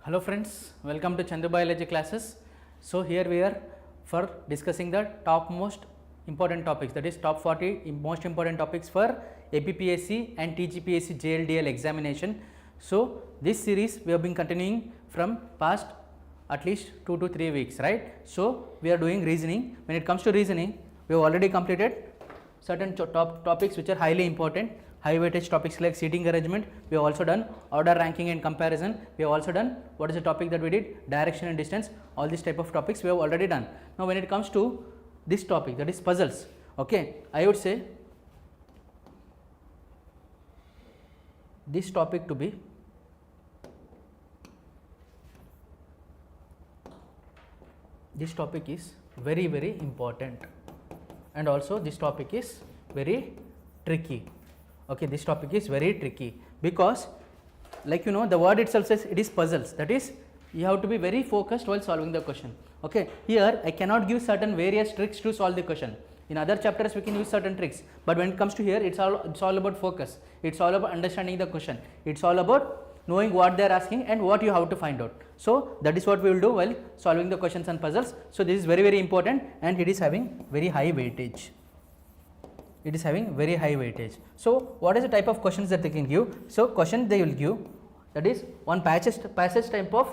Hello friends, welcome to Chandu Biology Classes. So here we are for discussing the top most important topics, that is top 40 most important topics for APPSC and TSPSC JLDL examination. So this series we have been continuing from past at least 2 to 3 weeks, right? So we are doing reasoning. When it comes to reasoning, we have already completed certain topics which are highly important. High weightage topics like seating arrangement, we have also done order ranking and comparison, we have also done what is the topic that we did, direction and distance, all these type of topics we have already done. Now when it comes to this topic, that is puzzles, okay, I would say this topic to be is very important, and also this topic is very tricky. Okay, this topic is very tricky because, like you know, the word itself says it is puzzles, that is you have to be very focused while solving the question. Okay, here I cannot give certain various tricks to solve the question. In other chapters we can use certain tricks, but when it comes to here, it's all about focus, it's all about understanding the question, it's all about knowing what they are asking and what you have to find out. So that is what we will do while solving the questions and puzzles. So this is very important, and it is having very high weightage. It is having very high weightage. So what is the type of questions that they can give? So question they will give, that is one passage type of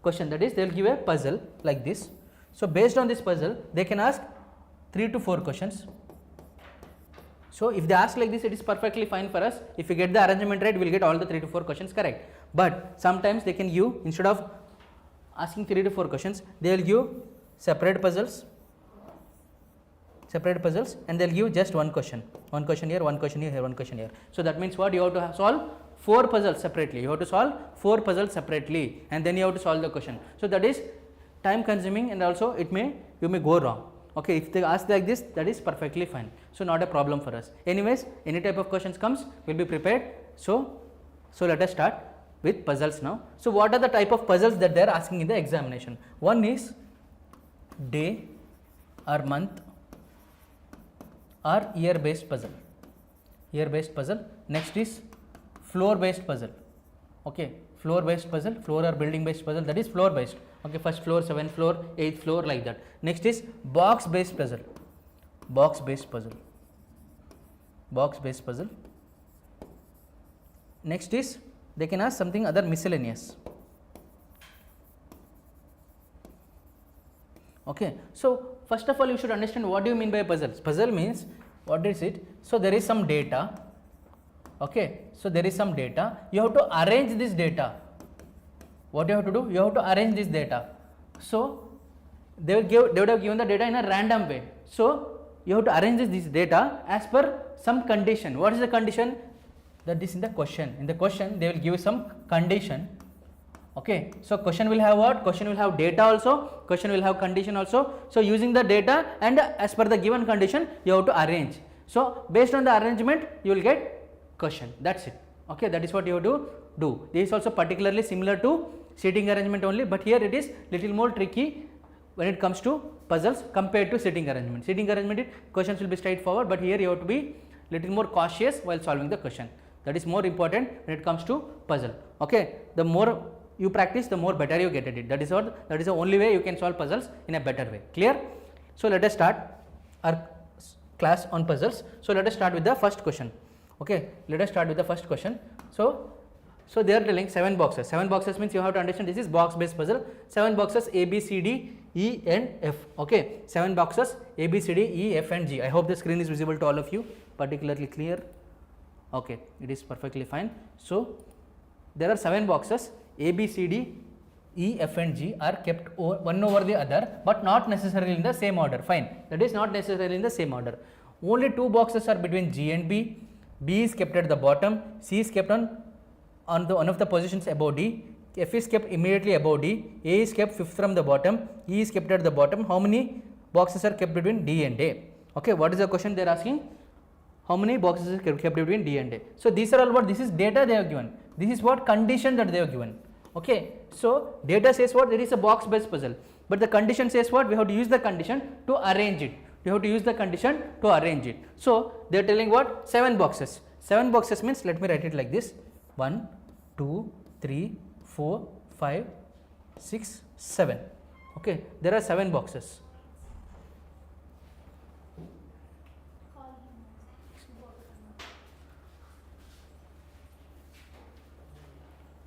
question, that is they will give a puzzle like this. So based on this puzzle they can ask 3 to 4 questions. So if they ask like this, it is perfectly fine for us. If we get the arrangement right, we will get all the 3 to 4 questions correct. But sometimes they can give, instead of asking 3 to 4 questions, they will give separate puzzles, and they will give just one question here, one question here, one question here. So that means what, you have to solve 4 puzzles separately, and then you have to solve the question. So that is time consuming, and also you may go wrong. Okay, if they ask like this, that is perfectly fine, so not a problem for us. Anyways, any type of questions comes, we will be prepared. So let us start with puzzles now. So what are the type of puzzles that they are asking in the examination? One is day or month or year based puzzle, next is floor based puzzle. Okay, floor based puzzle, floor or building based puzzle, that is floor based. Okay, first floor, 7th floor, 8th floor, like that. Next is box based puzzle, next is they can ask something other miscellaneous. Okay, so first of all you should understand what do you mean by puzzles. Puzzle means, what is it? So there is some data. Okay, so there is some data, you have to arrange this data. What you have to do? You have to arrange this data. So they would have given the data in a random way. So you have to arrange this data as per some condition. What is the condition? That is in the question. In the question they will give some condition. Okay, so question will have what? Question will have data also, question will have condition also. So using the data and as per the given condition, you have to arrange. So based on the arrangement, you will get question. That's it. Okay, that is what you have to do. This is also particularly similar to seating arrangement only, but here it is little more tricky when it comes to puzzles compared to seating arrangement. Seating arrangement, questions will be straightforward, but here you have to be little more cautious while solving the question. That is more important when it comes to puzzle. Okay, the more you practice, the more better you get at it. That is the only way you can solve puzzles in a better way. Clear? So let us start our class on puzzles. So let us start with the first question. Okay, let us start with the first question. So they are telling 7 boxes. 7 boxes means you have to understand this is box based puzzle. 7 boxes A, B, C, D, E and F. Okay, 7 boxes A, B, C, D, E, F and G. I hope the screen is visible to all of you, particularly clear. Okay, it is perfectly fine. So there are 7 boxes. A, B, C, D, E, F and G are kept one over the other, but not necessarily in the same order. Fine, that is not necessarily in the same order. Only 2 boxes are between G and B. B is kept at the bottom, C is kept on one of the positions above D, F is kept immediately above D, A is kept 5th from the bottom, E is kept at the bottom. How many boxes are kept between D and A? Okay, what is the question they are asking? How many boxes are kept between D and A? So these are all what? This is data they have given. This is what condition that they have given. Okay, so data says what? There is a box based puzzle, but the condition says what? We have to use the condition to arrange it. So they are telling what? 7 boxes. 7 boxes means, let me write it like this: 1, 2, 3, 4, 5, 6, 7. Okay, there are 7 boxes.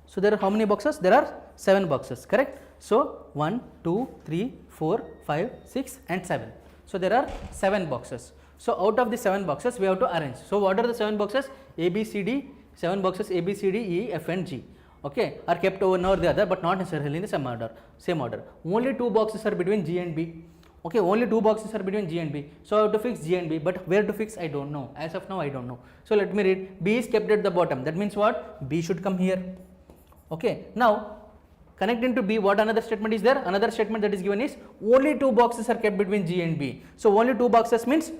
So there are how many boxes? There are 7 boxes, correct? So 1, 2, 3, 4, 5, 6 and 7. So there are 7 boxes. So out of the 7 boxes we have to arrange. So what are the 7 boxes? A, B, C, D, 7 boxes A, B, C, D, E, F and G. Okay, are kept one over the other but not necessarily in the same order. Only 2 boxes are between G and B. Okay, only 2 boxes are between G and B. So I have to fix G and B, but where to fix I don't know. As of now I don't know. So let me read. B is kept at the bottom. That means what? B should come here. Okay, now connecting to B, what another statement is there? Another statement that is given is only 2 boxes are kept between G and B. So only 2 boxes means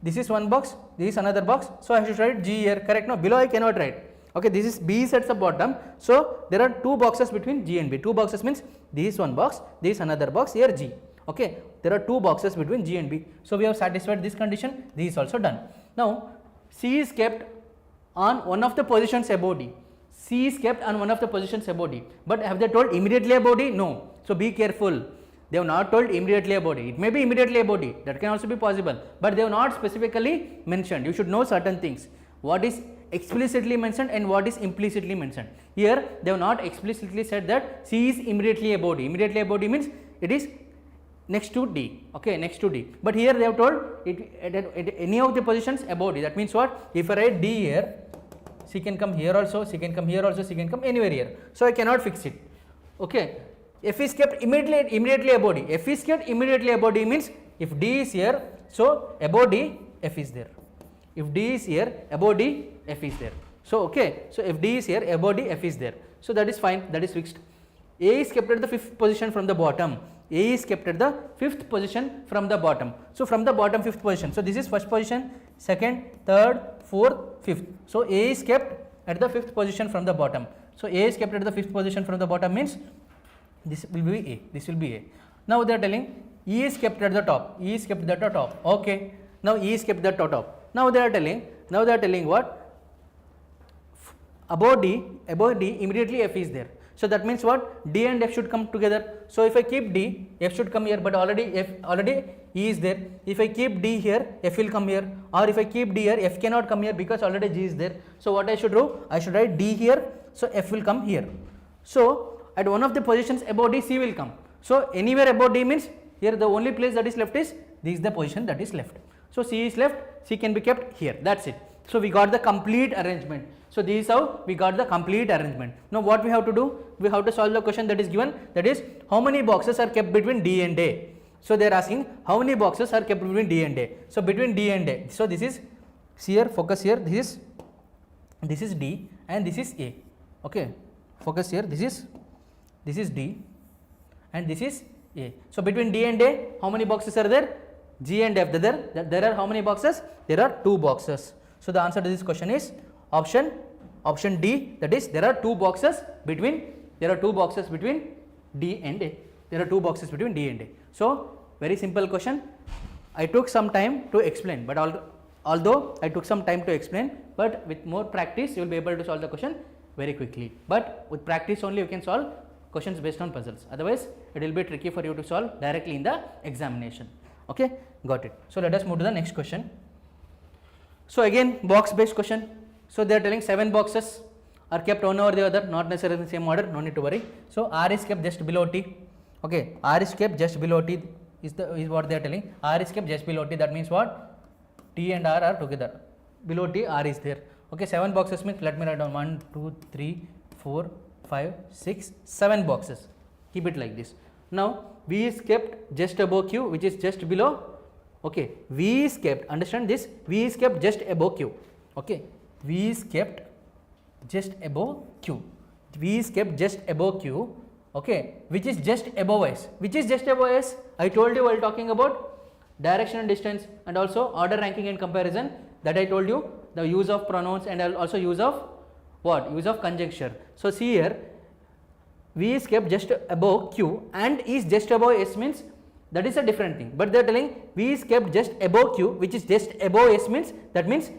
this is one box, this is another box. So I should write G here, correct? No, below I cannot write. Okay, this is B is at the bottom. So there are 2 boxes between G and B. 2 boxes means this is one box, this is another box, here G. Okay, there are 2 boxes between G and B. So we have satisfied this condition. This is also done. Now C is kept on one of the positions above D. C is kept on one of the positions above D. But have they told immediately above D? No. So be careful. They have not told immediately above D. It may be immediately above D. That can also be possible. But they have not specifically mentioned. You should know certain things. What is explicitly mentioned and what is implicitly mentioned. Here they have not explicitly said that C is immediately above D. Immediately above D means it is next to D. Okay, next to D. But here they have told it at any of the positions above D. That means what? If I write D here, C can come here also, C can come here also, C can come anywhere here. So I cannot fix it. Okay. F is kept immediately above D. F is kept immediately above D means if D is here, so above D, F is there. If D is here, above D, F is there. So okay. So if D is here, above D, F is there. So that is fine. That is fixed. A is kept at the 5th position from the bottom. A is kept at the 5th position from the bottom. So from the bottom 5th position. So this is first position, second, third, 4th, 5th. So A is kept at the 5th position from the bottom. So A is kept at the 5th position from the bottom means this will be A. This will be A. Now they are telling E is kept at the top. E is kept at the top. Okay. Now E is kept at the top. Now they are telling what? Above D immediately F is there. So that means what? D and F should come together. So if I keep D, F should come here, but already E is there. If I keep D here, F will come here. Or if I keep D here, F cannot come here because already G is there. So what I should do? I should write D here. So F will come here. So at one of the positions above D, C will come. So anywhere above D means here the only place that is left is this is the position that is left. So C is left, C can be kept here. That's it. So we got the complete arrangement. So this is how we got the complete arrangement. Now what we have to do? We have to solve the question that is given, that is how many boxes are kept between D and A. So they are asking how many boxes are kept between D and A. So between D and A. So this is, see here, focus here, this is D and this is A. Okay, focus here, this is D and this is A. So between D and A, how many boxes are there? G and F. There are how many boxes? There are 2 boxes. So the answer to this question is option D, that is there are 2 boxes between D and A. There are 2 boxes between D and A. So very simple question. I took some time to explain, but although I took some time to explain, but with more practice you will be able to solve the question very quickly. But with practice only you can solve questions based on puzzles. Otherwise it will be tricky for you to solve directly in the examination. Okay, got it. So let us move to the next question. So again box based question. So they are telling 7 boxes are kept one over the other, not necessarily in the same order, no need to worry. So R is kept just below T. Okay, R is kept just below T is what they are telling. R is kept just below T. That means what? T and R are together. Below T, R is there. Okay, 7 boxes means, let me write down 1, 2, 3, 4, 5, 6, 7 boxes. Keep it like this. Now V is kept just above Q, which is just below. Okay, V is kept, understand this, V is kept just above Q. Okay, V is kept just above Q. V is kept just above Q. Okay, which is just above S. Which is just above S? I told you while talking about direction and distance and also order ranking and comparison, that I told you the use of pronouns and also use of what? Use of conjecture. So see here, V is kept just above Q and is just above S means that is a different thing. But they are telling V is kept just above Q, which is just above S means, that means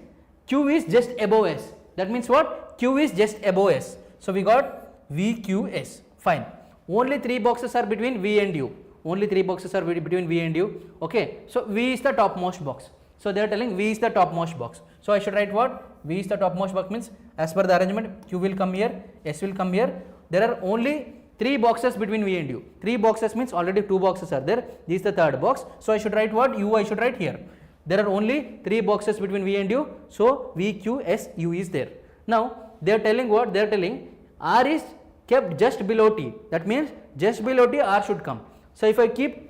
Q is just above S. That means what? Q is just above S. So we got VQS. Fine. only 3 boxes are between V and U. Only 3 boxes are between V and U. Okay, so V is the topmost box. So they are telling V is the topmost box. So I should write what? V is the topmost box means as per the arrangement, Q will come here, S will come here. There are only 3 boxes between V and U. 3 boxes means already 2 boxes are there. This is the third box. So I should write what? U I should write here. There are only 3 boxes between V and U. So V, Q, S, U is there. Now they are telling what? They are telling R is kept just below T. That means just below T R should come. So if I keep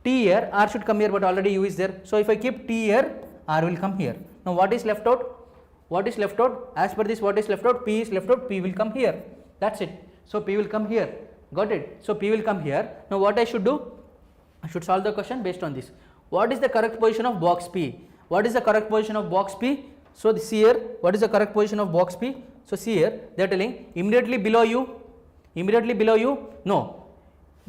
T here, R should come here, but already U is there. So if I keep T here, R will come here. Now what is left out? What is left out? As per this, what is left out? P is left out. P will come here. That's it. So P will come here. Got it? So P will come here. Now what I should do? I should solve the question based on this. What is the correct position of box P? What is the correct position of box P? So see here, what is the correct position of box P? So see here, they are telling immediately below you. Immediately below you? No.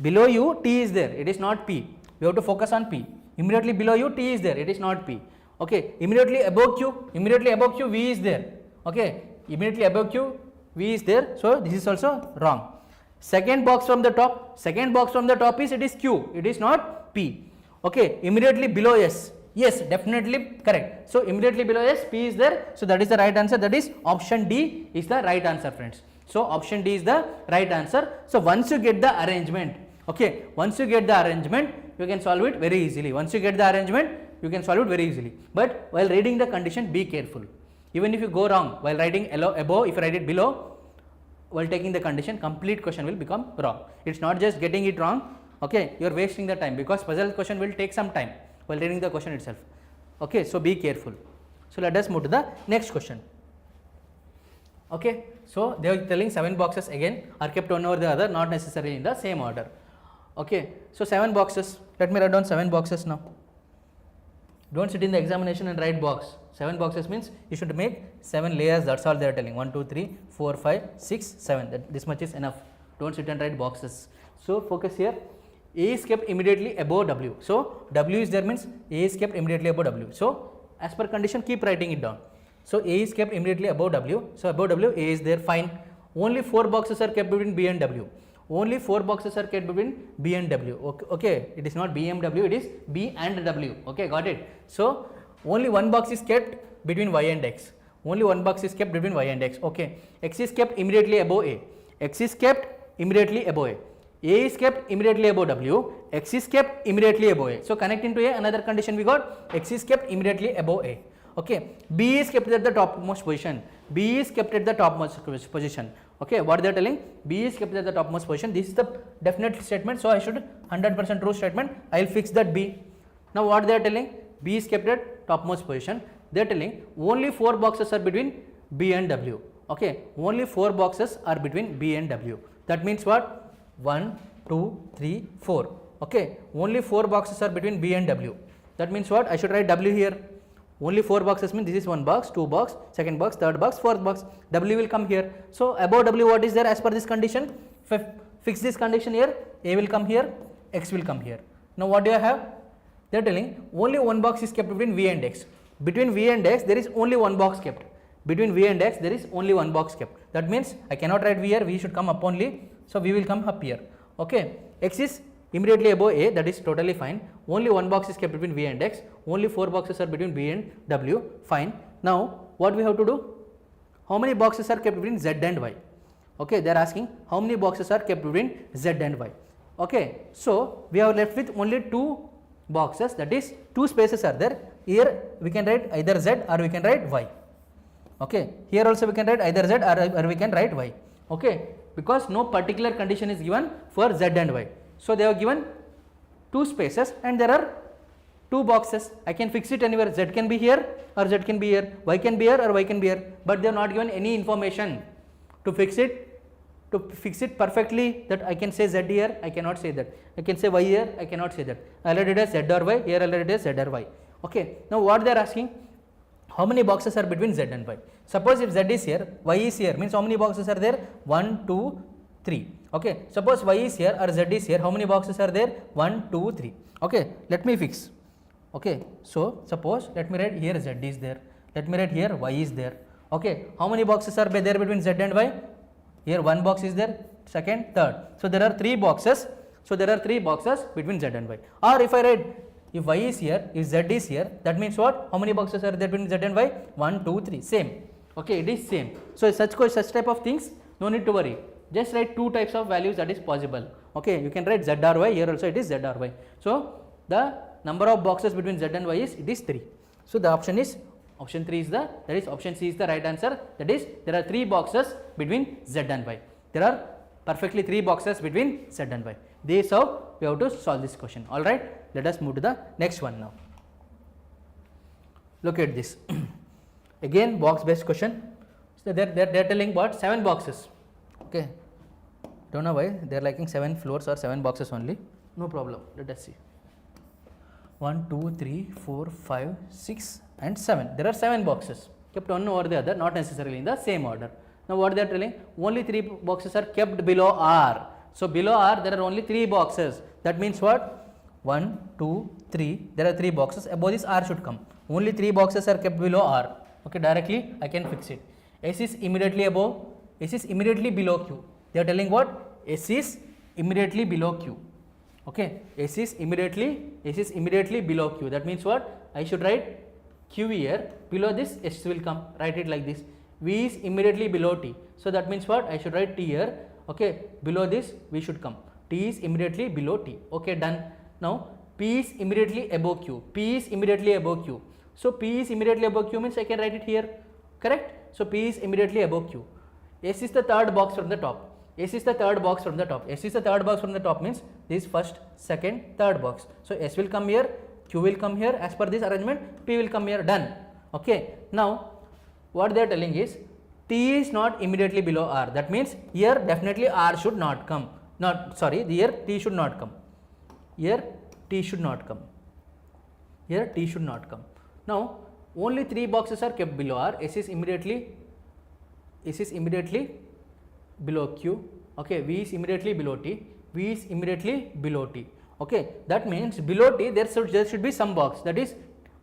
Below you, T is there. It is not P. We have to focus on P. Immediately below you, T is there. It is not P. Okay. Immediately above Q. Immediately above Q, V is there. Okay. Immediately above Q, V is there. So this is also wrong. Second box from the top. Second box from the top is it is Q. It is not P. Okay. Immediately below S. Yes, definitely correct. So immediately below S, P is there. So that is the right answer. That is option D is the right answer, friends. So option D is the right answer. So once you get the arrangement, okay, once you get the arrangement, you can solve it very easily. Once you get the arrangement, you can solve it very easily. But while reading the condition, be careful. Even if you go wrong while writing above, if you write it below, while taking the condition, complete question will become wrong. It's not just getting it wrong. Okay, you are wasting the time because puzzle question will take some time while reading the question itself. Okay, so be careful. So let us move to the next question. Okay, so they are telling 7 boxes again are kept one over the other, not necessarily in the same order. Okay, so 7 boxes. Let me write down 7 boxes now. Don't sit in the examination and write box. 7 boxes means you should make 7 layers. That's all they are telling. 1, 2, 3, 4, 5, 6, 7. This much is enough. Don't sit and write boxes. So focus here. A is kept immediately above W. So W is there means A is kept immediately above W. So as per condition, keep writing it down. So A is kept immediately above W. So above W, A is there, fine. Only 4 boxes are kept between B and W. Only 4 boxes are kept between B and W. Okay, it is not BMW, it is B and W. Okay, got it. So only 1 box is kept between Y and X. Only 1 box is kept between Y and X. Okay, X is kept immediately above A. X is kept immediately above A. A is kept immediately above W. X is kept immediately above A. So connecting to A, another condition we got, X is kept immediately above A. Okay, B is kept at the topmost position. B is kept at the topmost position. Okay, what they are telling? B is kept at the topmost position. This is the definite statement. So I should 100% true statement. I will fix that B. Now what they are telling? B is kept at topmost position. They are telling only 4 boxes are between B and W. Okay, only 4 boxes are between B and W. That means what? 1, 2, 3, 4. Okay, only 4 boxes are between B and W. That means what? I should write W here. Only 4 boxes means this is 1 box, 2 box, second box, third box, fourth box. W will come here. So above W, what is there as per this condition? Fix this condition here. A will come here, X will come here. Now what do I have? They are telling only 1 box is kept between V and X. Between V and X, there is only 1 box kept. Between V and X, there is only 1 box kept. That means I cannot write V here. V should come up only. So V will come up here. Okay. X is immediately above A, that is totally fine. Only 1 box is kept between V and X. Only 4 boxes are between B and W. Fine. Now what we have to do? How many boxes are kept between Z and Y? Okay, they are asking how many boxes are kept between Z and Y. Okay, so we are left with only 2 boxes, that is 2 spaces are there. Here we can write either Z or we can write Y. Okay, here also we can write either Z or we can write Y. Okay, because no particular condition is given for Z and Y. So they have given 2 spaces and there are 2 boxes. I can fix it anywhere. Z can be here or Z can be here. Y can be here or Y can be here. But they have not given any information to fix it. To fix it perfectly, that I can say Z here, I cannot say that. I can say Y here, I cannot say that. I already did Z or Y, here already did Z or Y. Okay. Now what they are asking? How many boxes are between Z and Y? Suppose if Z is here, Y is here, means how many boxes are there? 1, 2, 3. Okay. Suppose Y is here or Z is here, how many boxes are there? 1, 2, 3. Okay. Let me fix. Okay. So suppose let me write here Z is there. Let me write here Y is there. Okay. How many boxes are there between Z and Y? Here 1 box is there, second, third. So there are 3 boxes. So there are 3 boxes between Z and Y. Or if I write, if Y is here, if Z is here, that means what? How many boxes are there between Z and Y? 1, 2, 3. Same. Okay, it is same. So such type of things, no need to worry. Just write 2 types of values, that is possible. Okay, you can write Z or Y. Here also it is Z or Y. So the number of boxes between Z and Y is, it is 3. So the option is, option 3 is the, that is option C is the right answer. That is, there are 3 boxes between Z and Y. There are perfectly 3 boxes between Z and Y. This is how we have to solve this question. Alright, let us move to the next one now. Look at this. Again, box based question. So they are telling what? 7 boxes. Okay, don't know why they are liking 7 floors or 7 boxes only. No problem, let us see. 1, 2, 3, 4, 5, 6 and 7. There are 7 boxes kept one over the other, not necessarily in the same order. Now what they are telling? Only 3 boxes are kept below R. So below R there are only 3 boxes. That means what? 1, 2, 3. There are 3 boxes. Above this R should come. Only 3 boxes are kept below R. Okay, directly I can fix it. S is immediately above. S is immediately below Q. They are telling what? S is immediately below Q. Okay, S is immediately below Q. That means what? I should write Q here. Below this S will come. Write it like this. V is immediately below T. So that means what? I should write T here. Okay, below this V should come. T is immediately below T. Okay, done. Now P is immediately above Q. P is immediately above Q. So P is immediately above Q means I can write it here. Correct? So P is immediately above Q. S is the third box from the top. S is the third box from the top. S is the third box from the top means this first, second, third box. So S will come here, Q will come here. As per this arrangement, P will come here. Done. Okay. Now what they are telling is T is not immediately below R. That means here definitely R should not come. Here T should not come. Here T should not come. Here T should not come. Now only 3 boxes are kept below R. S is immediately below Q. Okay, V is immediately below T. V is immediately below T. Okay, that means below T there should be some box, that is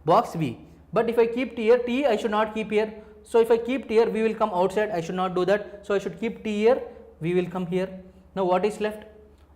box V. But if I keep T here, T I should not keep here. So if I keep T here, V will come outside. I should not do that. So I should keep T here, V will come here. Now what is left?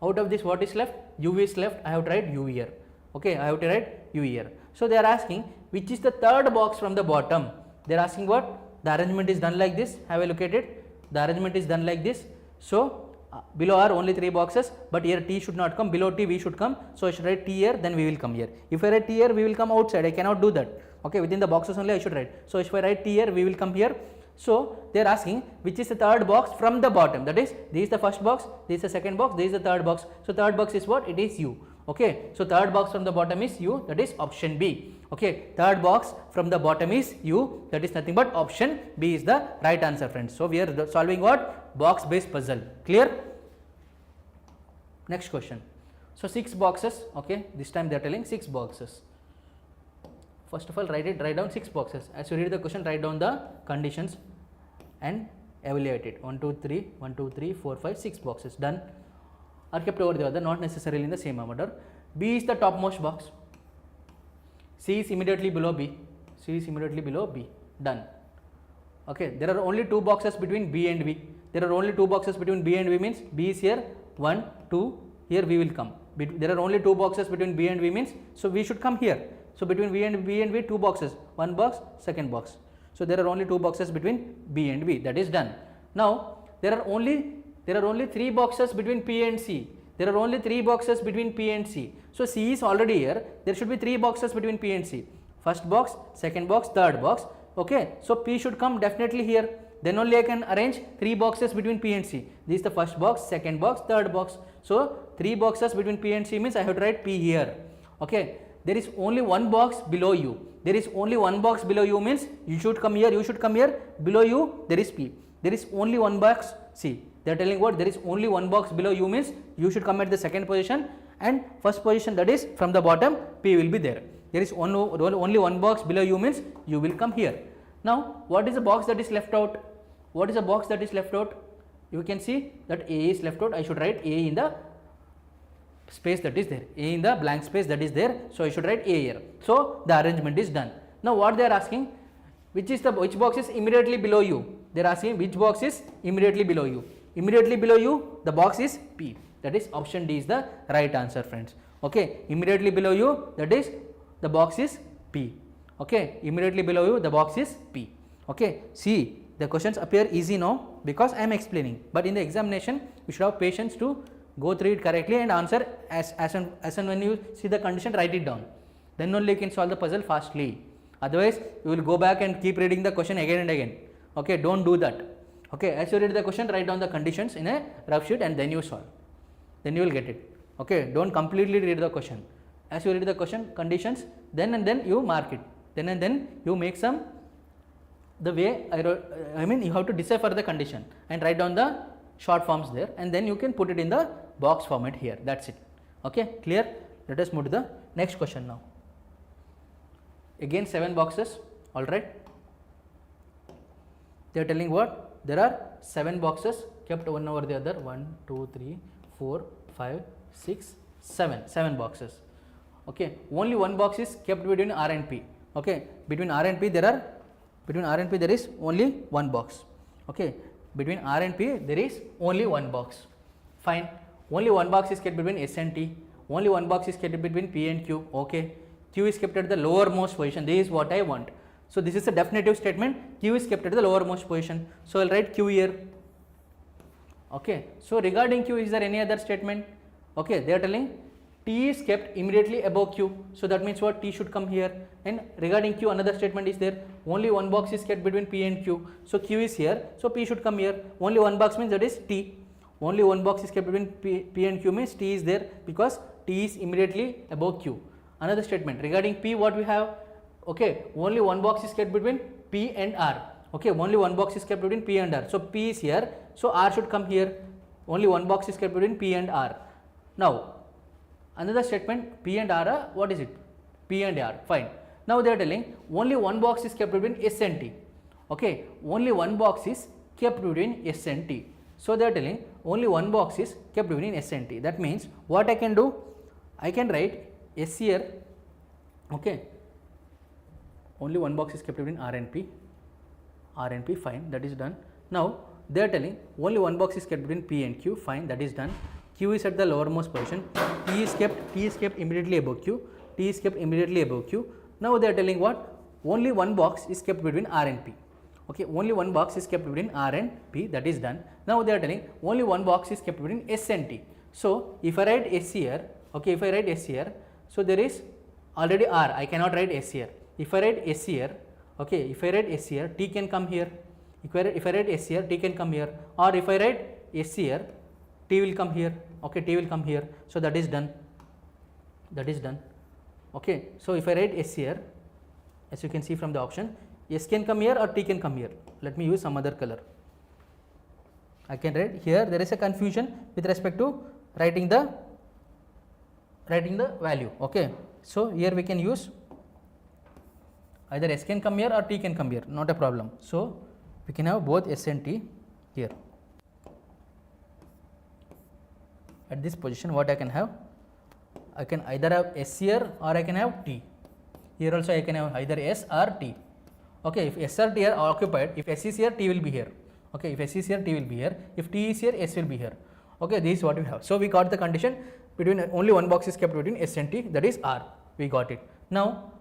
Out of this, what is left? U is left. I have to write U here. Okay, I have to write U here. So they are asking which is the third box from the bottom. They are asking what? The arrangement is done like this. Have a look at it. The arrangement is done like this. So below are only 3 boxes, but here T should not come. Below T V should come. So I should write T here, then V will come here. If I write T here, V will come outside. I cannot do that. Okay, within the boxes only I should write. So if I write T here, V will come here. So they are asking which is the third box from the bottom. That is, this is the first box, this is the second box, this is the third box. So third box is what? It is U. Okay, so third box from the bottom is U. That is option B. Okay, third box from the bottom is U. That is nothing but option B is the right answer, friends. So we are solving what? Box based puzzle. Clear? Next question. So 6 boxes. Okay, this time they are telling 6 boxes. First of all, write down 6 boxes. As you read the question, write down the conditions and evaluate it. 1, 2, 3, 1, 2, 3, 4, 5, 6 boxes. Done. Are kept over the other, not necessarily in the same order. B is the topmost box. C is immediately below B. C is immediately below B. Done. Okay, there are only 2 boxes between B and V. There are only 2 boxes between B and V means B is here, 1, 2, here V will come. There are only 2 boxes between B and V means, so V should come here. So between V and V, 2 boxes, 1 box, second box. So there are only 2 boxes between B and V. That is done. Now there are only 3 boxes between P and C. There are only 3 boxes between P and C. So C is already here. There should be 3 boxes between P and C. First box, second box, third box. Okay. So P should come definitely here. Then only I can arrange 3 boxes between P and C. This is the first box, second box, third box. So 3 boxes between P and C means I have to write P here. Okay. There is only 1 box below U. There is only 1 box below U means you should come here, you should come here. Below U there is P. There is only 1 box. See, they are telling what? There is only 1 box below U means you should come at the second position, and first position, that is from the bottom, P will be there. There is only 1 box below U means you will come here. Now what is the box that is left out? What is the box that is left out? You can see that A is left out. I should write A in the space that is there, A in the blank space that is there. So I should write A here. So the arrangement is done. Now what they are asking, which box is immediately below U? They are asking which box is immediately below U. immediately below you the box is P, that is option D is the right answer, friends. Okay, immediately below you, that is the box is P. Okay, immediately below you the box is P. Okay, see, the questions appear easy now because I am explaining, but in the examination you should have patience to go through it correctly and answer as and when you see the condition, write it down, then only you can solve the puzzle fastly. Otherwise you will go back and keep reading the question again and again. Okay, don't do that. Okay, as you read the question, write down the conditions in a rough sheet and then you solve, then you will get it. Okay, don't completely read the question. As you read the question conditions, then and then you mark it, then and then you make some, the way I mean you have to decipher the condition and write down the short forms there, and then you can put it in the box format here, that's it. Okay, clear? Let us move to the next question now. Again 7 boxes, alright. They are telling what? There are 7 boxes kept one over the other, 1, 2, 3, 4, 5, 6, 7 boxes. Okay, only one box is kept between R and P. Okay, between R and P there is only one box. Okay, between R and P there is only one box. Fine, only one box is kept between S and T, only one box is kept between P and Q. Okay, Q is kept at the lowermost position, this is what I want. So this is a definitive statement, Q is kept at the lowermost position, so I will write Q here. Okay, so regarding Q, is there any other statement? Okay, they are telling T is kept immediately above Q, so that means what? T should come here. And regarding Q, another statement is there, only one box is kept between P and Q, so Q is here, so P should come here. Only one box means that is T, only one box is kept between P and Q means T is there because T is immediately above Q. Another statement regarding P, what we have? Okay, only one box is kept between P and R. Okay, only one box is kept between P and R, so P is here, so R should come here. Only one box is kept between P and R. Now another statement, P and R are, what is it? P and R, fine. Now they are telling only one box is kept between S and T. Okay, only one box is kept between S and T. So they are telling only one box is kept between S and T. That means what I can do? I can write S here. Okay, only one box is kept between R and P. Fine, that is done. Now they are telling only one box is kept between P and Q. Fine, that is done. Q is at the lowermost position. T is kept immediately above Q. T is kept immediately above Q. Now they are telling what? Only one box is kept between R and P. Okay, only one box is kept between R and P. That is done. Now they are telling only one box is kept between S and T. So if I write S here, okay, if I write S here, so there is already R. I cannot write S here. If I write S here, okay, if I write S here, T can come here. If I write S here, T can come here. Or if I write S here, T will come here. Okay, T will come here. So that is done. That is done. Okay, so if I write S here, as you can see from the option, S can come here or T can come here. Let me use some other color. I can write here. There is a confusion with respect to writing the value. Okay, so here we can use either S can come here or T can come here, not a problem. So we can have both S and T here. At this position, what I can have? I can either have S here or I can have T. Here also I can have either S or T. Okay, if S or T are occupied, if S is here, T will be here. Okay, if S is here, T will be here. If T is here, S will be here. Okay, this is what we have. So we got the condition between only one box is kept between S and T, that is R. We got it. Now,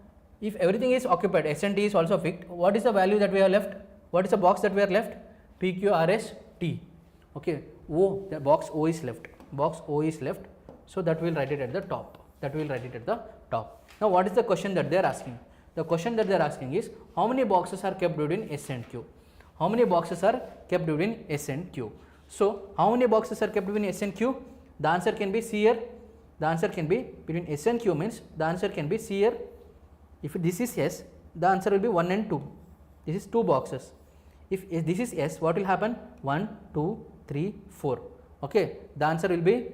if everything is occupied, S and T is also fixed, what is the value that we have left? What is the box that we are left? P, Q, R, S, T. Okay, O, the box O is left. Box O is left. So that we will write it at the top. Now, what is the question that they are asking? The question that they are asking is, how many boxes are kept between S and Q? How many boxes are kept between S and Q? So, how many boxes are kept between S and Q? The answer can be C here. The answer can be between S and Q means the answer can be C here. If this is S, the answer will be 1 and 2. This is 2 boxes. If this is S, what will happen? 1, 2, 3, 4. Okay, the answer will be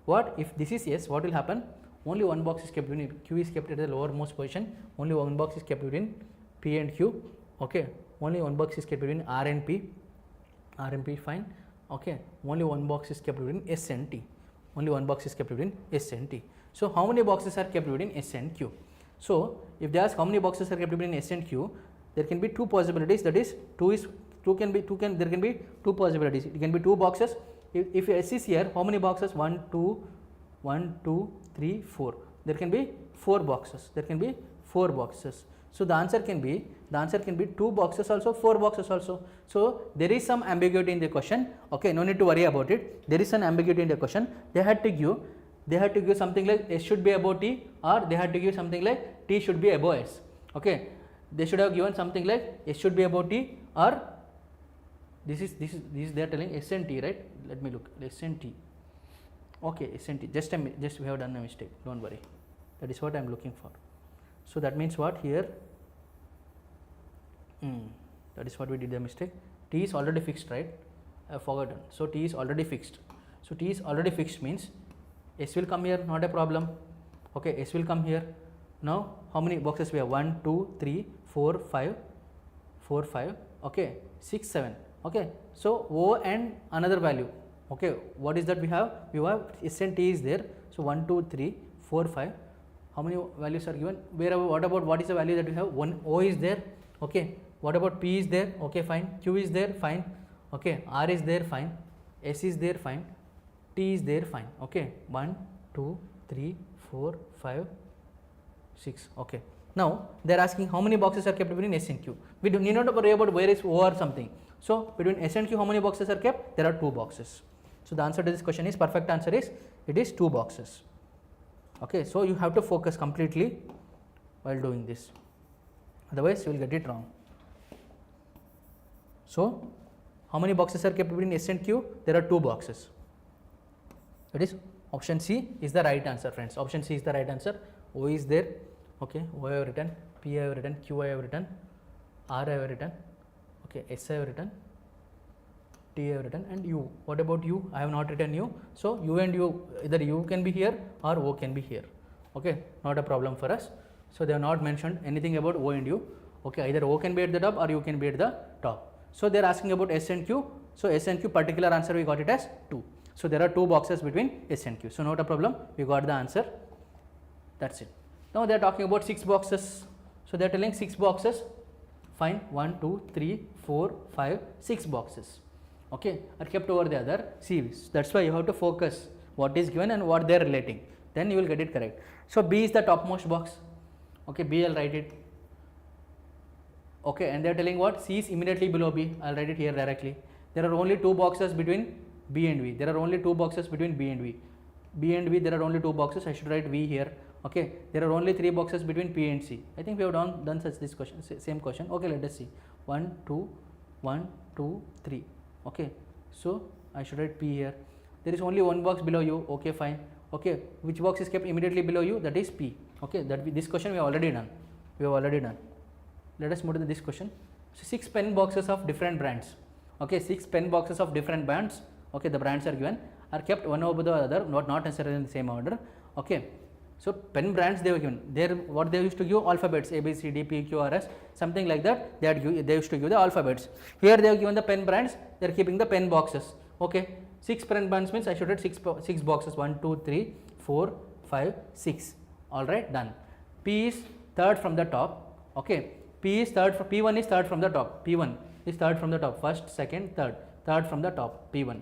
what? If this is S, what will happen? Only one box is kept between Q is kept at the lowermost position. Only one box is kept between P and Q. Okay, only one box is kept between R and P. R and P, fine. Okay, only one box is kept between S and T. Only one box is kept between S and T. So how many boxes are kept between S and Q? So if they ask how many boxes are kept between S and Q, there can be 2 possibilities. That is, two there can be two possibilities. It can be two boxes. If S is here, how many boxes? 1 2 3 4. There can be 4 boxes. There can be 4 boxes. So the answer can be 2 boxes also, 4 boxes also. So there is some ambiguity in the question. Okay, no need to worry about it. There is an ambiguity in the question. They had to give something like S should be above T, or they had to give something like T should be above S. Okay, they should have given something like S should be above T, or this is they are telling S and T, right? Let me look, S and T. Okay, S and T. Just we have done a mistake. Don't worry. That is what I am looking for. So that means what here? That is what we did the mistake. T is already fixed, right? I have forgotten. So T is already fixed. So T is already fixed means S will come here, not a problem. Okay, S will come here. Now how many boxes we have? 1 2 3 4 5 4 5. Okay, 6 7. Okay, so O and another value. Okay, what is that we have? We have S and T is there. So 1 2 3 4 5. How many values are given? What about what is the value that we have? 1 O is there. Okay, what about P is there? Okay, fine. Q is there, fine. Okay, R is there, fine. S is there, fine. T is there, fine. Okay, 1 2 3 4 5 6. Okay, now they are asking how many boxes are kept between S and Q. We do need not worry about where is O or something. So between S and Q, how many boxes are kept? There are 2 boxes. So the answer to this question is, perfect answer is, it is 2 boxes. Okay, so you have to focus completely while doing this, otherwise you will get it wrong. So how many boxes are kept between S and Q? There are 2 boxes. That is option C is the right answer, friends. Option C is the right answer. O is there. Okay, O I have written, P I have written, Q I have written, R I have written. Okay, S I have written, T I have written, and U. What about U? I have not written U. So U and U, either U can be here or O can be here. Okay, not a problem for us. So they have not mentioned anything about O and U. Okay, either O can be at the top or U can be at the top. So they are asking about S and Q. So S and Q, particular answer we got it as 2. So there are 2 boxes between S and Q. So not a problem, we got the answer. That's it. Now they are talking about 6 boxes. So they are telling 6 boxes. Fine, 1 2 3 4 5 6 boxes. Okay, are kept over the other series. That's why you have to focus what is given and what they are relating. Then you will get it correct. So B is the topmost box. Okay, B, I'll write it. Okay, and they are telling what? C is immediately below B. I'll write it here directly. There are only 2 boxes between B and V. There are only 2 boxes between B and V. B and V, there are only 2 boxes. I should write V here. Okay, there are only 3 boxes between P and C. I think we have done such this question, same question. Okay, let us see. 1 2 1 2 3. Okay, so I should write P here. There is only 1 box below U. Okay, fine. Okay, which box is kept immediately below U? That is P. Okay, this question we have already done. Let us move to this question. So 6 pen boxes of different brands. Okay, 6 pen boxes of different brands. Okay, the brands are given, are kept one over the other, not necessarily in the same order. Okay, so pen brands they were given. There, what they used to give alphabets, A B C D P Q R S, something like that. They used to give the alphabets. Here they have given the pen brands. They are keeping the pen boxes. Okay, 6 pen brands means I should write 6 boxes. 1 2 3 4 5 6. All right, done. P is third from the top. Okay, P1 is third from the top. P1 is third from the top. First, second, third from the top. P1,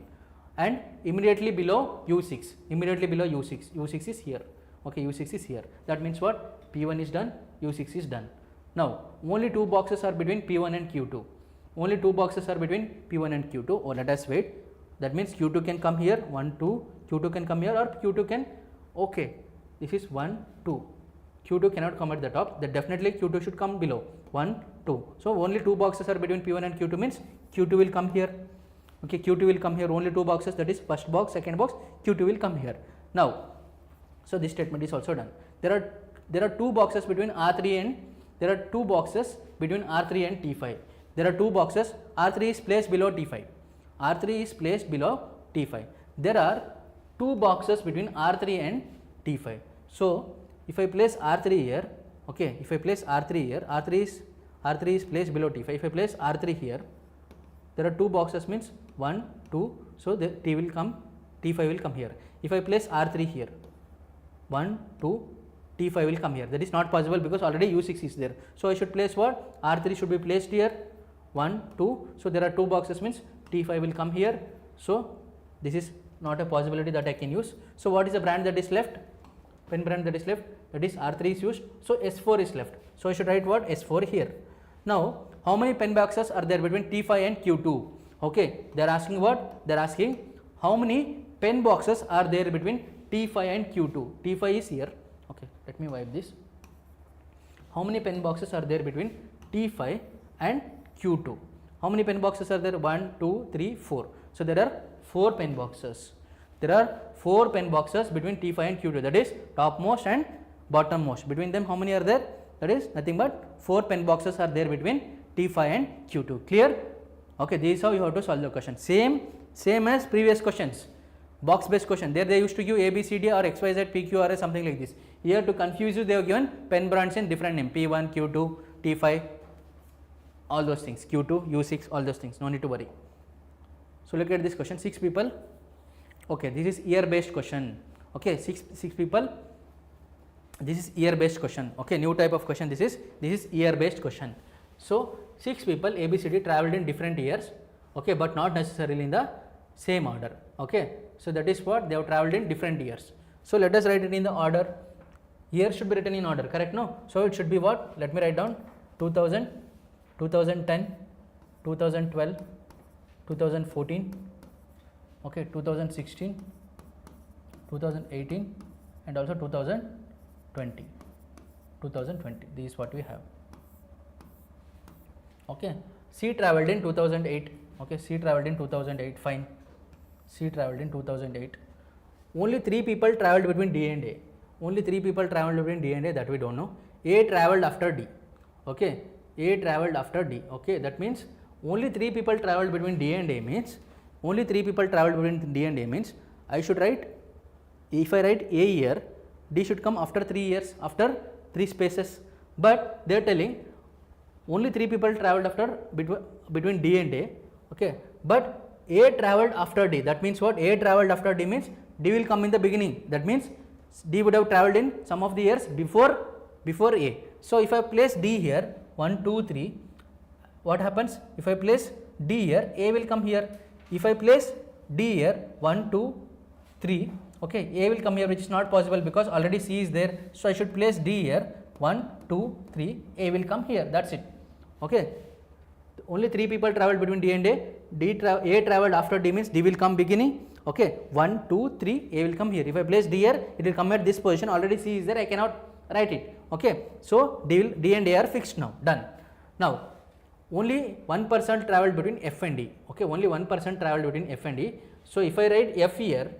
and immediately below U6. Immediately below U6. U6 is here. Okay, U6 is here. That means what? P1 is done. U6 is done. Now only 2 boxes are between P1 and Q2. Only 2 boxes are between P1 and Q2. Oh, let us wait. That means Q2 can come here. 1 2. Q2 can come here, or Q2 can. Okay, this is 1 2. Q2 cannot come at the top. That definitely Q2 should come below. 1 2. So only 2 boxes are between P1 and Q2 means Q2 will come here. Okay, Q2 will come here. Only 2 boxes. That is first box, second box. Q2 will come here. Now, so this statement is also done. There are 2 boxes between R3 and T5. There are 2 boxes. R3 is placed below T5. R3 is placed below T5. There are 2 boxes between R3 and T5. So if I place R3 here, okay, if I place R3 here, R3 is placed below T5. If I place R3 here, there are 2 boxes means 1 2. So the T will come, T5 will come here. If I place R3 here, 1 2, T5 will come here. That is not possible because already U6 is there. So I should place what? R3 should be placed here. 1, 2. So there are 2 boxes means T5 will come here. So this is not a possibility that I can use. So what is the brand that is left? Pen brand that is left, that is R3 is used. So S4 is left. So I should write what? S4 here. Now how many pen boxes are there between T5 and Q2? Okay, they are asking what? They are asking how many pen boxes are there between T5 and Q2. T5 is here. Okay, let me wipe this. How many pen boxes are there between T5 and Q2? How many pen boxes are there? 1, 2, 3, 4. So there are 4 pen boxes. There are 4 pen boxes between T5 and Q2, that is topmost and bottommost. Between them how many are there? That is nothing but 4 pen boxes are there between T5 and Q2. Clear? Okay, this is how you have to solve the question. Same as previous questions. Box based question. There they used to give A, B, C, D or X, Y, Z, P, Q, R, S, something like this. Here to confuse you they have given pen brands in different name. P1, Q2, T5, all those things. Q2, U6, all those things. No need to worry. So look at this question. 6 people. Okay, this is year based question. Okay, six people. This is year based question. Okay, new type of question. This is year based question. So 6 people A, B, C, D traveled in different years. Okay, but not necessarily in the same order. Okay, so that is what they have traveled in different years. So let us write it in the order. Year should be written in order, correct? No. So it should be what? Let me write down 2000, 2010, 2012, 2014. Okay, 2016, 2018 and also 2020. This is what we have. Okay, C travelled in 2008. Okay, C travelled in 2008. Fine. C travelled in 2008. Only 3 people travelled between D and A. Only 3 people travelled between D and A, that we don't know. A travelled after D. Okay, A travelled after D. Okay, that means only 3 people travelled between D and A means only 3 people travelled between D and A means I should write, if I write A year, D should come after 3 years, after 3 spaces. But they are telling only 3 people travelled after between D and A. Okay, but A travelled after D. That means what? A travelled after D means D will come in the beginning. That means D would have travelled in some of the years before A. So if I place D here, 1, 2, 3, what happens? If I place D here, A will come here. If I place D here, 1, 2, 3, okay, A will come here, which is not possible because already C is there. So I should place D here, 1, 2, 3, A will come here. That's it. Okay, only 3 people travelled between D and A. A travelled after D means D will come beginning. Okay, 1, 2, 3, A will come here. If I place D here, it will come at this position. Already C is there, I cannot write it. Okay, so D and A are fixed now. Done. Now only one person travelled between F and D. Okay, only one person travelled between F and D. So if I write F here,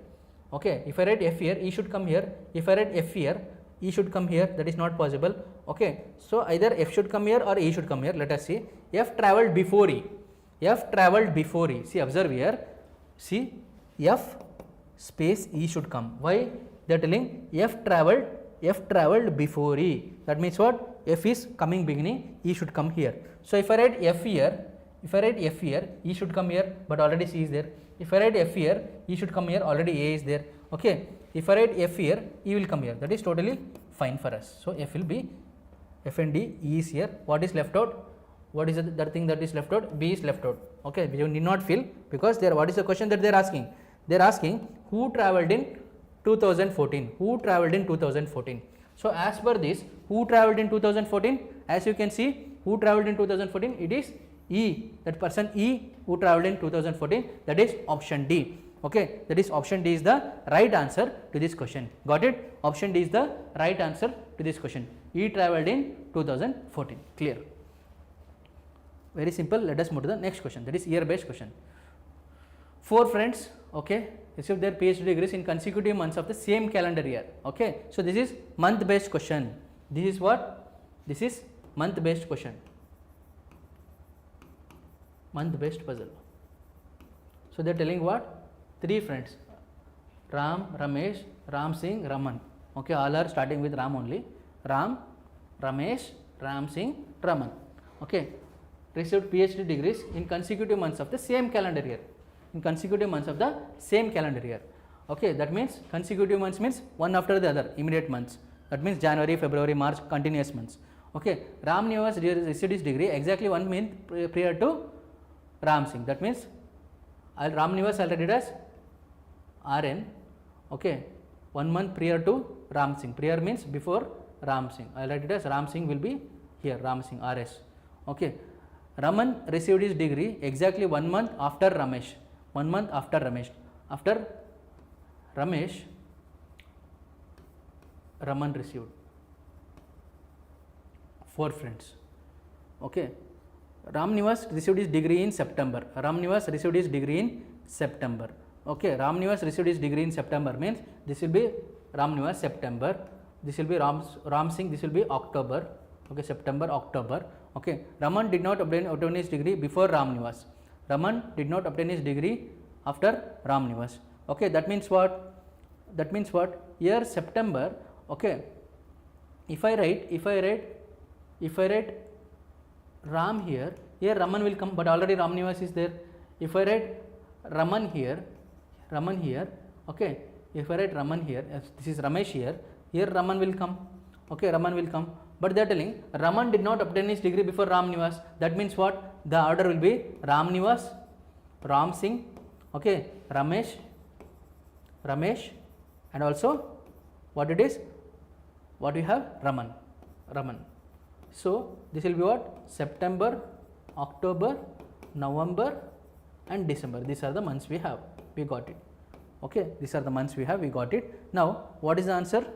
okay, if I write F here, E should come here. If I write F here, E should come here. That is not possible. Okay, so either F should come here or E should come here. Let us see. F travelled before E. F travelled before E. See, observe here. See, F space E should come. Why? They are telling F travelled before E. That means what? F is coming beginning. E should come here. So if I write F here, E should come here, but already C is there. If I write F here, E should come here, already A is there. Okay. If I write F here, E will come here. That is totally fine for us. So F will be F and D, E is here. What is left out? What is that thing that is left out? B is left out. Okay, you need not fill because there. What is the question that they are asking? They are asking who travelled in 2014. Who travelled in 2014? So as per this, who travelled in 2014? As you can see, who travelled in 2014? It is E. That person E who travelled in 2014. That is option D. Okay, that is option D is the right answer to this question. Got it? Option D is the right answer to this question. E travelled in 2014. Clear? Very simple. Let us move to the next question. That is year based question. 4 friends, okay, received their PhD degrees in consecutive months of the same calendar year. Okay, so this is month based question. This is what? This is month based question. Month based puzzle. So they are telling what? 3 friends, Ram, Ramesh, Ram Singh, Raman. Okay, all are starting with Ram only. Ram, Ramesh, Ram Singh, Raman. Okay, received PhD degrees in consecutive months of the same calendar year. In consecutive months of the same calendar year. Okay, that means consecutive months means one after the other, immediate months. That means January, February, March, continuous months. Okay, Ram Nivas received his degree exactly 1 month prior to Ram Singh. That means Ram Nivas I'll write it as RN. Okay, 1 month prior to Ram Singh. Prior means before Ram Singh. I'll write it as Ram Singh will be here, Ram Singh RS. Okay, Raman received his degree exactly 1 month after Ramesh. 1 month after Ramesh. After Ramesh, Raman received. 4 friends. Okay, Ram Nivas received his degree in September. Ram Nivas received his degree in September. Okay, Ram Nivas received his degree in September means this will be Ram Nivas September. This will be Ram Singh. This will be October. Okay, September, October. Okay, Raman did not obtain his degree before Ram Nivas. Raman did not obtain his degree after Ram Nivas. Okay, that means what? That means what? Here September. Okay, if I write Ram here Raman will come, but already Ram Nivas is there. If I write Raman here, okay, if I write Raman here, this is Ramesh here Raman will come. Okay, Raman will come, but they are telling Raman did not obtain his degree before Ram Nivas. That means what? The order will be Ram Nivas, Ram Singh, okay, Ramesh, and also what it is? What we have? Raman. So this will be what? September, October, November and December. These are the months we have. We got it. Okay, these are the months we have. We got it. Now what is the answer?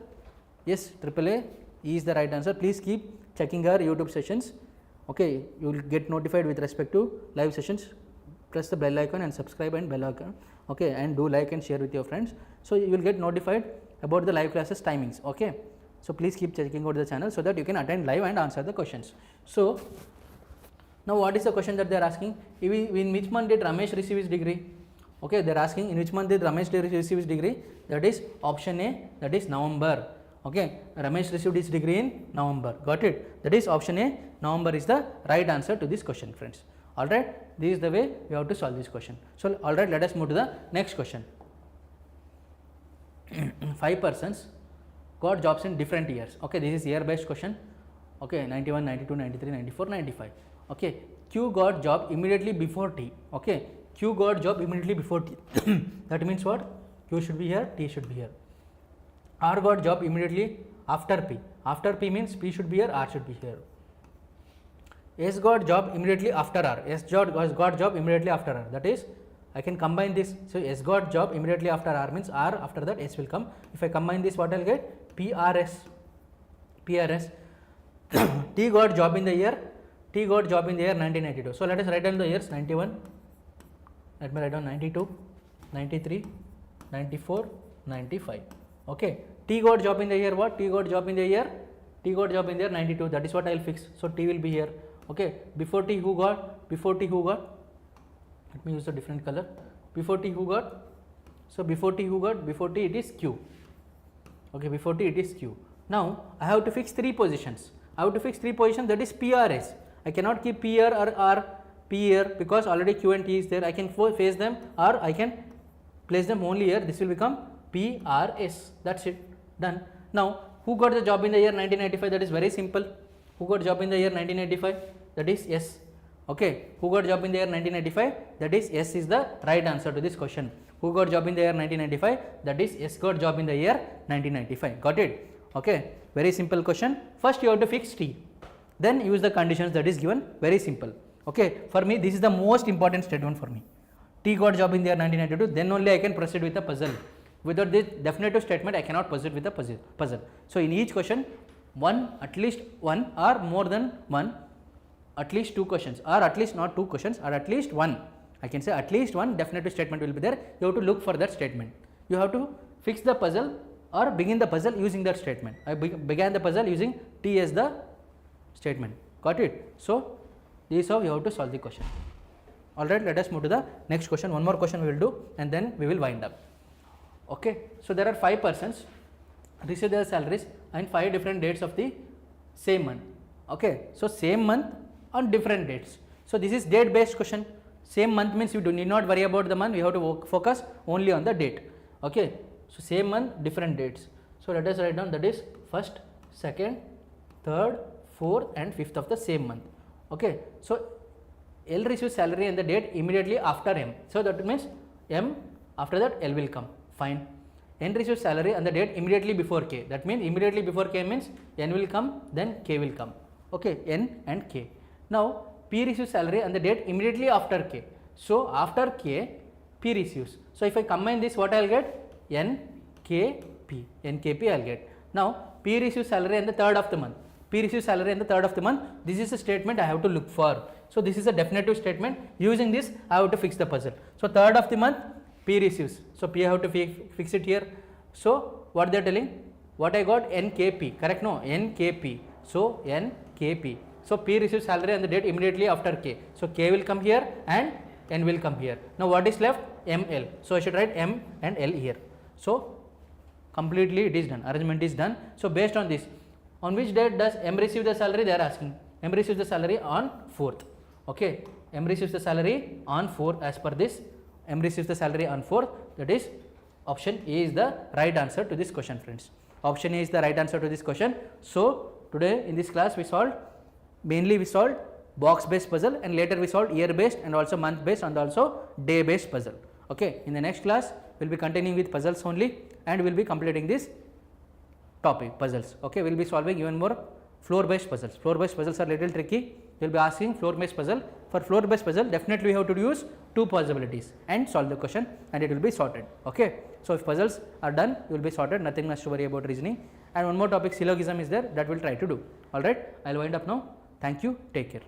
Yes, AAA is the right answer. Please keep checking our YouTube sessions. Okay, you will get notified with respect to live sessions. Press the bell icon and subscribe and bell icon. Okay, and do like and share with your friends. So you will get notified about the live classes timings. Okay. So please keep checking out the channel so that you can attend live and answer the questions. So now what is the question that they are asking? In which month did Ramesh receive his degree? Okay, they are asking in which month did Ramesh receive his degree? That is option A, that is November. Okay, Ramesh received his degree in November. Got it? That is option A, November is the right answer to this question, friends. Alright, this is the way we have to solve this question. So alright, let us move to the next question. 5 persons got jobs in different years. Okay, this is year based question. Okay, 91, 92, 93, 94, 95. Okay, Q got job immediately before T. Okay, Q got job immediately before T. That means what? Q should be here, T should be here. R got job immediately after P. After P means P should be here, R should be here. S got job immediately after R. S got job immediately after R. That is, I can combine this. So S got job immediately after R means R, after that S will come. If I combine this, what I will get? PRS. T got job in the year 1992. So let us write down the years 91. Let me write down 92, 93, 94, 95. Okay. T got job in the year what? T got job in the year 92. That is what I will fix. So T will be here. Okay. Before T who got? Let me use a different color. Before T who got? So before T it is Q. Okay, before T it is Q. Now I have to fix 3 positions. That is PRS. I cannot keep P here or R P here because already Q and T is there. I can face them or I can place them only here. This will become PRS. That's it. Done. Now who got the job in the year 1995? That is very simple. Who got job in the year 1995? That is S. Okay. Who got job in the year 1995? That is S is the right answer to this question. Who got job in the year 1995? That is S got job in the year 1995. Got it? Okay. Very simple question. First you have to fix T. Then use the conditions that is given. Very simple. Okay. For me this is the most important statement for me. T got job in the year 1992. Then only I can proceed with the puzzle. Without this definitive statement I cannot proceed with the puzzle. So in each question at least one or more than one, at least 2 questions or at least not 2 questions or at least one. I can say at least one definitive statement will be there. You have to look for that statement. You have to fix the puzzle or begin the puzzle using that statement. I began the puzzle using T as the statement. Got it? So this is how you have to solve the question. Alright, let us move to the next question. One more question we will do and then we will wind up. Okay. So there are 5 persons receive their salaries and 5 different dates of the same month. Okay. So same month on different dates. So this is date based question. Same month means you do need not worry about the month. We have to focus only on the date. Okay. So same month, different dates. So let us write down that is 1st, 2nd, 3rd, 4th and 5th of the same month. Okay, so L receives salary and the date immediately after M. So that means M, after that L will come. Fine. N receives salary and the date immediately before K. That means immediately before K means N will come, then K will come. Okay, N and K. Now P receives salary and the date immediately after K. So after K, P receives. So if I combine this, what I will get? NKP. NKP I will get. Now P receives salary on the 3rd of the month. P receives salary on the 3rd of the month. This is a statement I have to look for. So this is a definitive statement. Using this, I have to fix the puzzle. So 3rd of the month, P receives. So P I have to fix it here. So what they are telling? What I got? NKP. Correct? No, NKP. So NKP. So P receives salary on the date immediately after K. So K will come here and N will come here. Now what is left? ML. So I should write M and L here. So completely it is done. Arrangement is done. So based on this, on which date does M receive the salary? They are asking. M receives the salary on 4th. Okay, M receives the salary on 4th as per this. M receives the salary on 4th. That is option A is the right answer to this question, friends. Option A is the right answer to this question. So today in this class we solved box based puzzle, and later we solved year based and also month based and also day based puzzle. Okay, in the next class we will be continuing with puzzles only, and we will be completing this topic puzzles. Okay, we will be solving even more floor based puzzles. Floor based puzzles are little tricky. We will be asking floor based puzzle. For floor based puzzle, definitely we have to use 2 possibilities and solve the question, and it will be sorted. Okay, so if puzzles are done, you will be sorted, nothing much to worry about reasoning. And one more topic, syllogism is there, that we will try to do. Alright, I will wind up now. Thank you, take care.